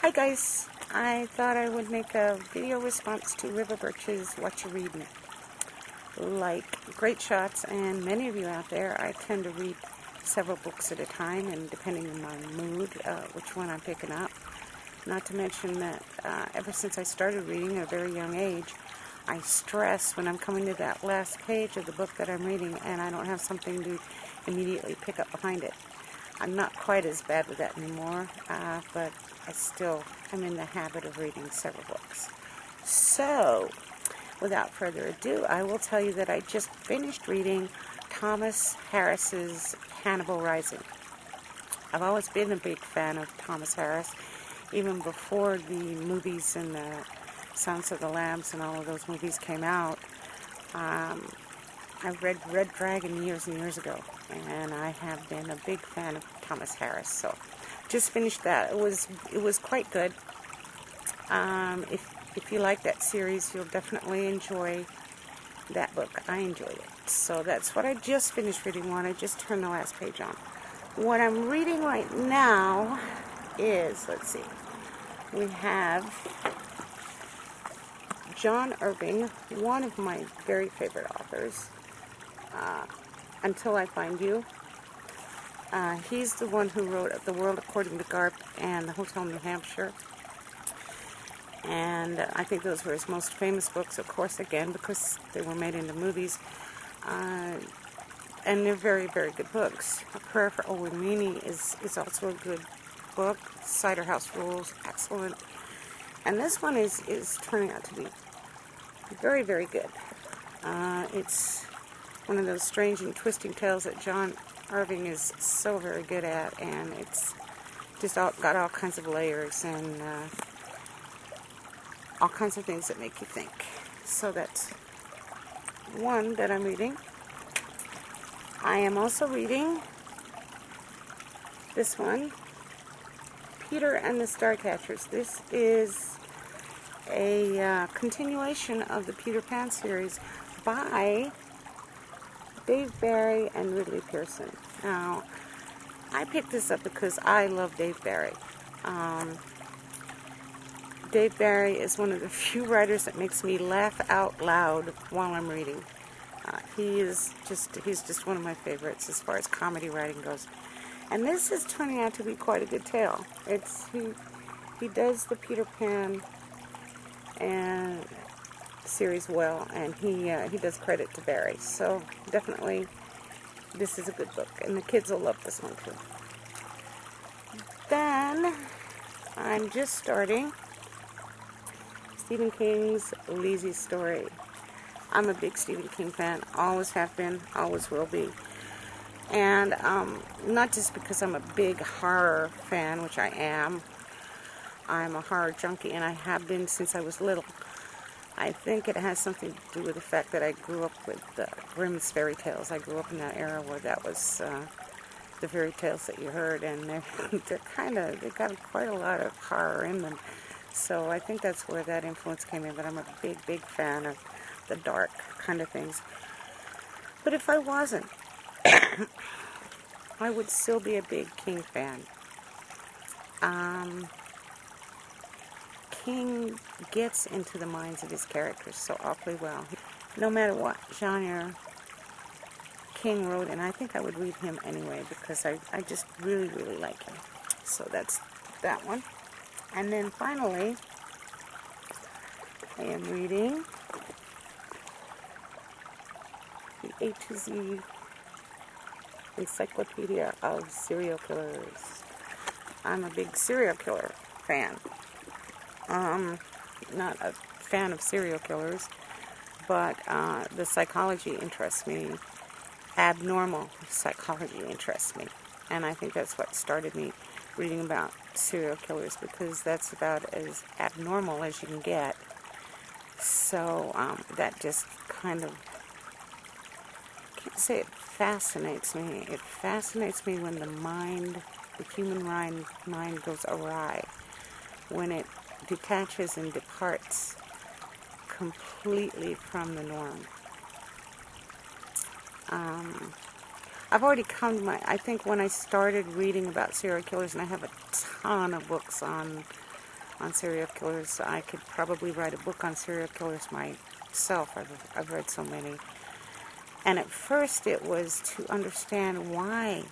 Hi guys, I thought I would make a video response to River Birch's What You Readin'. Like Great Shots and many of you out there, I tend to read several books at a time, and depending on my mood, which one I'm picking up. Not to mention that ever since I started reading at a very young age, I stress when I'm coming to that last page of the book that I'm reading and I don't have something to immediately pick up behind it. I'm not quite as bad with that anymore, but I still am in the habit of reading several books. So, without further ado, I will tell you that I just finished reading Thomas Harris's Hannibal Rising. I've always been a big fan of Thomas Harris, even before the movies and the Silence of the Lambs and all of those movies came out. I read Red Dragon years and years ago, and I have been a big fan of Thomas Harris. So, just finished that. It was quite good. If you like that series, you'll definitely enjoy that book. I enjoyed it. So that's what I just finished reading on. I just turned the last page on. What I'm reading right now is, let's see, we have John Irving, one of my very favorite authors, Until I Find You. He's the one who wrote The World According to Garp and The Hotel New Hampshire. And I think those were his most famous books, of course, again, because they were made into movies. And they're very, very good books. A Prayer for Owen Meany is also a good book. Cider House Rules, excellent. And this one is turning out to be very, very good. It's one of those strange and twisting tales that John Irving is so very good at, and it's just got all kinds of layers and all kinds of things that make you think. So that's one that I'm reading. I am also reading this one, Peter and the Starcatchers. This is a continuation of the Peter Pan series by Dave Barry and Ridley Pearson. Now, I picked this up because I love Dave Barry. Dave Barry is one of the few writers that makes me laugh out loud while I'm reading. He's just one of my favorites as far as comedy writing goes. And this is turning out to be quite a good tale. He does the Peter Pan and series well, and he does credit to Barry. So definitely, this is a good book, and the kids will love this one too. Then I'm just starting Stephen King's Lazy Story. I'm a big Stephen King fan, always have been, always will be. And not just because I'm a big horror fan, which I am. I'm a horror junkie, and I have been since I was little. I think it has something to do with the fact that I grew up with Grimm's fairy tales. I grew up in that era where that was the fairy tales that you heard, and they've got quite a lot of horror in them. So I think that's where that influence came in, but I'm a big, big fan of the dark kind of things. But if I wasn't, I would still be a big King fan. King gets into the minds of his characters so awfully well. No matter what genre King wrote, and I think I would read him anyway because I just really, really like him. So that's that one. And then finally, I am reading the A to Z Encyclopedia of Serial Killers. I'm a big serial killer fan. Not a fan of serial killers, but the psychology interests me. Abnormal psychology interests me. And I think that's what started me reading about serial killers, because that's about as abnormal as you can get. So that just kind of, I can't say it fascinates me. It fascinates me when the human mind goes awry. When it detaches and departs completely from the norm. I've already come to I think when I started reading about serial killers, and I have a ton of books on on serial killers. I could probably write a book on serial killers myself. I've read so many. And at first it was to understand why,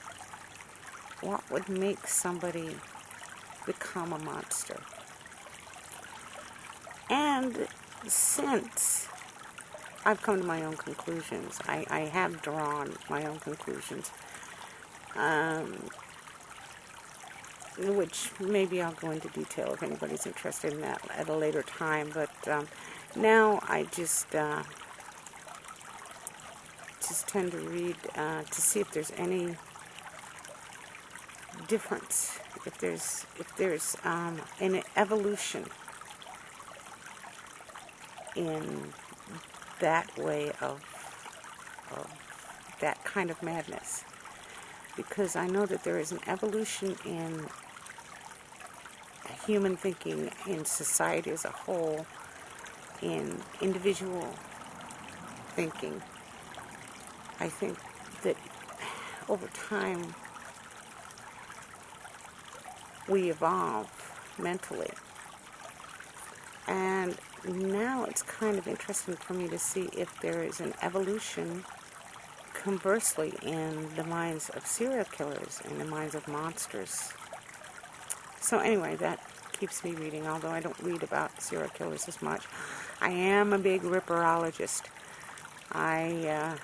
what would make somebody become a monster. And since I've come to my own conclusions, I have drawn my own conclusions, which maybe I'll go into detail if anybody's interested in that at a later time. But now I just tend to read to see if there's any difference, if there's an evolution in that way of that kind of madness. Because I know that there is an evolution in human thinking, in society as a whole, in individual thinking. I think that over time we evolve mentally. And now it's kind of interesting for me to see if there is an evolution conversely in the minds of serial killers, in the minds of monsters. So anyway, that keeps me reading, although I don't read about serial killers as much. I am a big ripperologist. I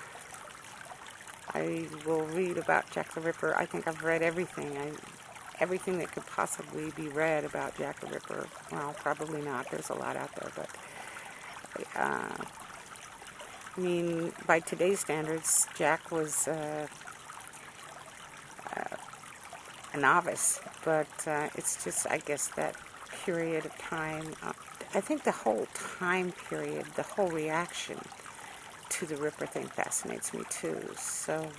will read about Jack the Ripper. I think I've read everything. Everything that could possibly be read about Jack the Ripper. Well, probably not. There's a lot out there, but I mean, by today's standards, Jack was a novice, but it's just, I guess, that period of time. I think the whole time period, the whole reaction to the Ripper thing fascinates me too. So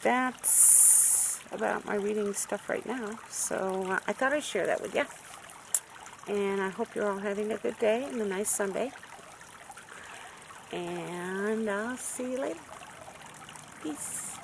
that's about my reading stuff right now. So I thought I'd share that with you. And I hope you're all having a good day and a nice Sunday. And I'll see you later. Peace.